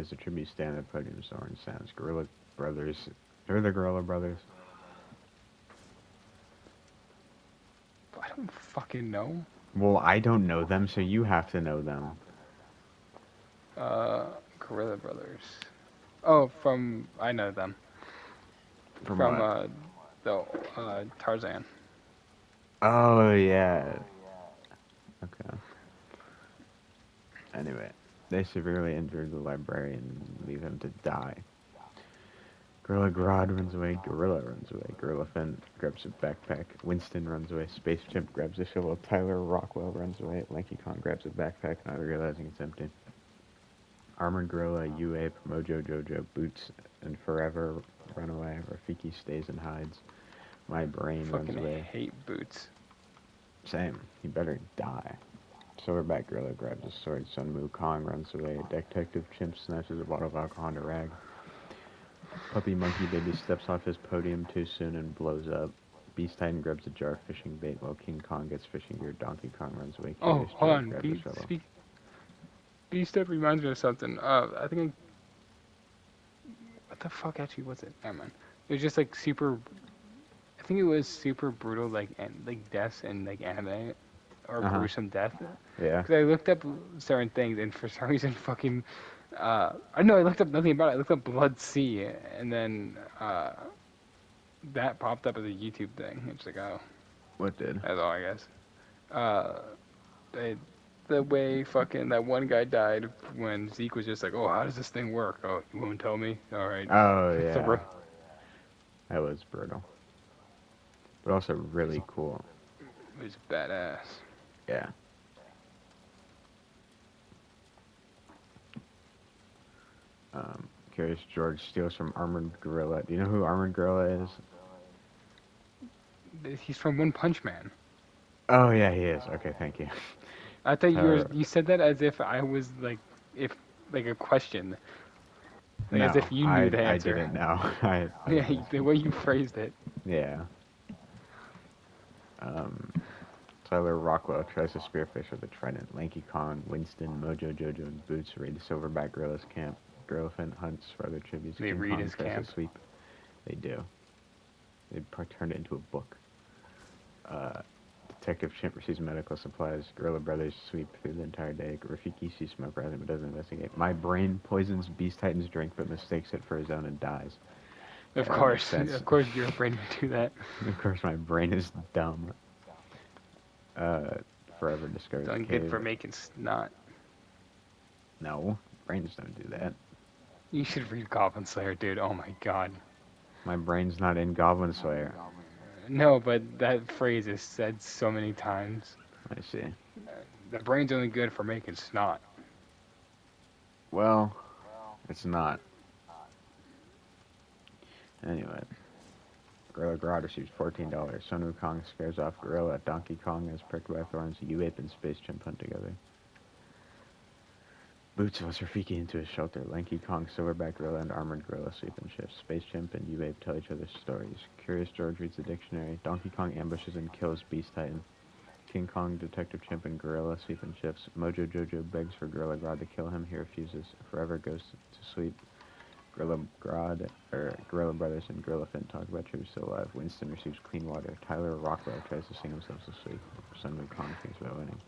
as the tribute stand at podium, Soren sounds. Gorilla Brothers. They're the Gorilla Brothers. I don't fucking know. Well, I don't know them, so you have to know them. Uh, Gorilla Brothers. Oh, from I know them From from what? the Tarzan. Oh, yeah. Okay. Anyway, they severely injure the librarian and leave him to die. Gorilla Grodd runs away, Gorilla runs away, Gorilla Finn grabs a backpack, Winston runs away, Space Chimp grabs a shovel, Tyler Rockwell runs away, Lanky Kong grabs a backpack, not realizing it's empty. Armored Gorilla, U-Ape, Mojo Jojo, Boots, and Forever run away, Rafiki stays and hides. My brain runs Fucking away. hate Boots. Same, he better die. Silverback Gorilla grabs a sword, Sun Moo Kong runs away, Detective Chimp snatches a bottle of alcohol and a rag. Puppy Monkey Baby steps off his podium too soon and blows up. Beast Titan grabs a jar of fishing bait while King Kong gets fishing gear. Donkey Kong runs away. Oh, Curious hold George on. grabs a shovel. Beast Step reminds me of something. I think what the fuck actually was it? Never mind. It was just like super. I think it was super brutal, like deaths and like anime or Uh huh. gruesome death. Yeah. Because I looked up certain things, and for some reason, fucking, I know I looked up nothing about it. I looked up Blood Sea, and then that popped up as a YouTube thing. It's like, oh, What did? that's all I guess. Uh, they, the way fucking that one guy died when Zeke was just like, oh, how does this thing work? Oh, you won't tell me? All right, Oh throw. yeah, that was brutal, but also really cool. It was badass. Yeah. Curious George steals from Armored Gorilla. Do you know who Armored Gorilla is? He's from One Punch Man. Oh yeah, he is. Okay, thank you. I thought Tyler. you said that as if I was like if like a question, like as No, if you knew I the I answer. didn't know. I was Yeah, the asking. way you phrased it. Yeah. Um, Tyler Rockwell tries to spearfish with a trident. Lanky Kong, Winston, Mojo Jojo, and Boots raid the Silverback Gorilla's camp. Gorillafant hunts for other tributes. They King read Kong his tries to camp. sweep. They do. They turn it into a book. Uh, Detective Chimp receives medical supplies. Gorilla Brothers sweep through the entire day. Rafiki sees smoke rising but doesn't investigate. My brain poisons Beast Titan's drink but mistakes it for his own and dies. Of Yeah, that makes course, sense. of course, your brain would do that. Of course, my brain is dumb. Uh, Forever It's discovers a only good cave. for making snot. No, brains don't do that. You should read Goblin Slayer, dude. Oh my god. My brain's not in Goblin Slayer. No, but that phrase is said so many times. I see. The brain's only good for making snot. Well, it's not. Anyway, Gorilla Grodd receives $14. Sun Wukong scares off Gorilla. Donkey Kong is pricked by thorns. U-Ape and Space Chimp hunt together. Boots lets Rafiki into his shelter. Lanky Kong, Silverback Gorilla, and Armored Gorilla sleep in shifts. Space Chimp and U-Ape tell each other stories. Curious George reads the dictionary. Donkey Kong ambushes and kills Beast Titan. King Kong, Detective Chimp, and Gorilla sleep in shifts. Mojo Jojo begs for Gorilla Grodd to kill him. He refuses. Forever goes to sleep. Gorilla Grodd, or Gorilla Brothers and Gorilla Finn talk about tributes still alive. Winston receives clean water. Tyler Rockwell tries to sing himself to sleep. Sun Wukong thinks about winning.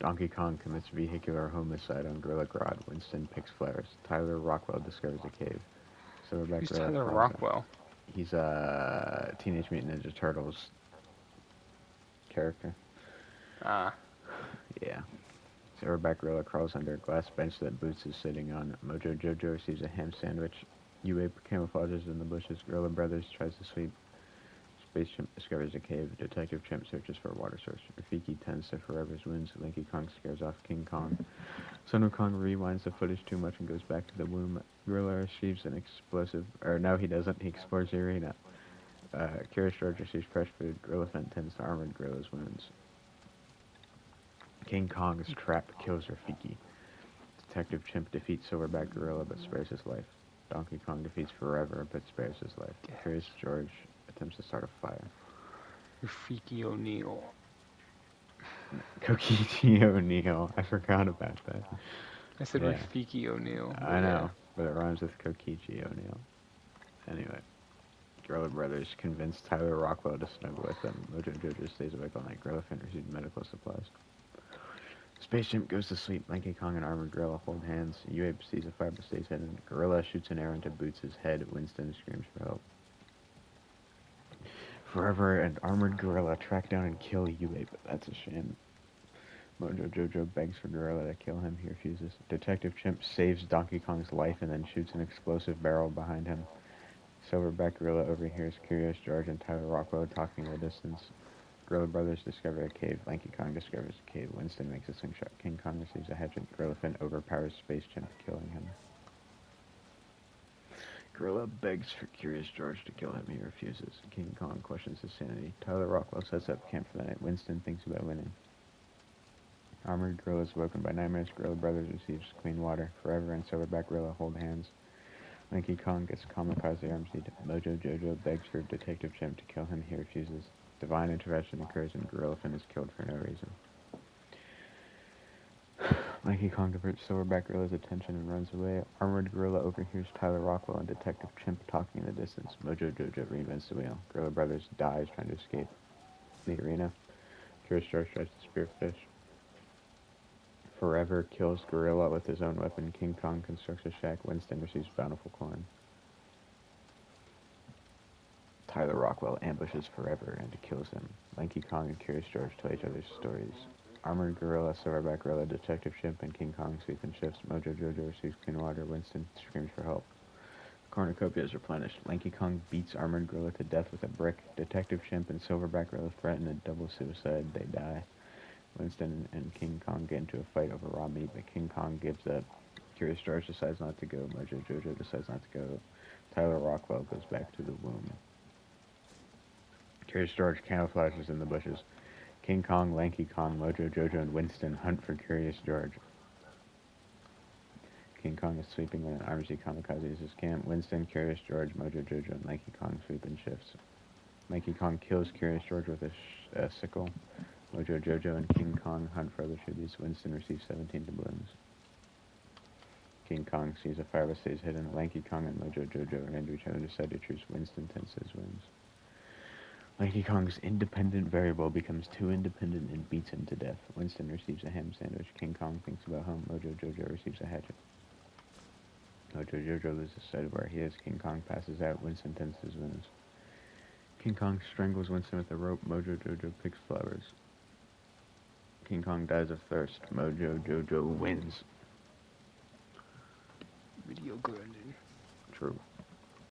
Donkey Kong commits vehicular homicide on Gorilla Grodd. Winston picks flowers. Tyler Rockwell discovers a cave. Silverback Who's Gorilla Tyler crawls in. Rockwell? He's a Teenage Mutant Ninja Turtles character. Ah, Yeah. Silverback Gorilla crawls under a glass bench that Boots is sitting on. Mojo Jojo receives a ham sandwich. U-Ape camouflages in the bushes. Gorilla Brothers tries to sweep. Space Chimp discovers a cave. Detective Chimp searches for a water source. Rafiki tends to Forever's wounds. Lanky Kong scares off King Kong. Sun Wukong rewinds the footage too much and goes back to the womb. Gorilla receives an explosive... Or no, he doesn't. He explores the arena. Curious George receives fresh food. Gorilla Fent tends to Armored Gorilla's wounds. King Kong's trap kills Rafiki. Detective Chimp defeats Silverback Gorilla but spares his life. Donkey Kong defeats Forever but spares his life. Curious George attempts to start a fire. Rafiki O'Neal. Kokichi O'Neill. I forgot about that. I said Yeah. Rafiki O'Neal. but I yeah. know, but it rhymes with Kokichi O'Neal. Anyway, Gorilla Brothers convince Tyler Rockwell to snuggle with them. Mojo Jojo stays awake all night. Gorilla Finn receives medical supplies. Space Chimp goes to sleep. Lanky Kong and Armored Gorilla hold hands. U-Ape sees a fire but stays hidden. Gorilla shoots an arrow into Boots' head. Winston screams for help. Forever and Armored Gorilla track down and kill U-Ape. That's a shame. Mojo Jojo begs for Gorilla to kill him. He refuses. Detective Chimp saves Donkey Kong's life and then shoots an explosive barrel behind him. Silverback Gorilla overhears Curious George and Tyler Rockwell talking in the distance. Gorilla Brothers discover a cave. Lanky Kong discovers a cave. Winston makes a slingshot. King Kong receives a hatchet. Gorilla Finn overpowers Space Chimp, killing him. Gorilla begs for Curious George to kill him. He refuses. King Kong questions his sanity. Tyler Rockwell sets up camp for the night. Winston thinks about winning. Armored Gorilla is woken by nightmares. Gorilla Brothers receives clean water. Forever and Silverback Gorilla hold hands. Lanky Kong gets kamikaze arm seed. Mojo Jojo begs for Detective Chimp to kill him. He refuses. Divine intervention occurs and Gorilla Finn is killed for no reason. Lanky Kong diverts Silverback Gorilla's attention and runs away. Armored Gorilla overhears Tyler Rockwell and Detective Chimp talking in the distance. Mojo Jojo reinvents the wheel. Gorilla Brothers dies trying to escape the arena. Curious George tries to spearfish. Forever kills Gorilla with his own weapon. King Kong constructs a shack. Winston receives bountiful corn. Tyler Rockwell ambushes Forever and kills him. Lanky Kong and Curious George tell each other's stories. Armored Gorilla, Silverback Gorilla, Detective Chimp, and King Kong sleep in shifts. Mojo Jojo receives clean water. Winston screams for help. Cornucopia is replenished. Lanky Kong beats Armored Gorilla to death with a brick. Detective Chimp and Silverback Gorilla threaten a double suicide. They die. Winston and King Kong get into a fight over raw meat, but King Kong gives up. Curious George decides not to go. Mojo Jojo decides not to go. Tyler Rockwell goes back to the womb. Curious George camouflages in the bushes. King Kong, Lanky Kong, Mojo Jojo, and Winston hunt for Curious George. King Kong is sleeping when an RMC kamikazes his camp. Winston, Curious George, Mojo Jojo, and Lanky Kong sleep in shifts. Lanky Kong kills Curious George with a sickle. Mojo Jojo and King Kong hunt for other tributes. Winston receives 17 doubloons. King Kong sees a fire but stays hidden. Lanky Kong and Mojo Jojo run into each other and decide to choose Winston tenses wins. Lanky Kong's independent variable becomes too independent and beats him to death. Winston receives a ham sandwich. King Kong thinks about home. Mojo Jojo receives a hatchet. Mojo Jojo loses sight of where he is. King Kong passes out. Winston tenses wins. King Kong strangles Winston with a rope. Mojo Jojo picks flowers. King Kong dies of thirst. Mojo Jojo wins. Video good ending. True.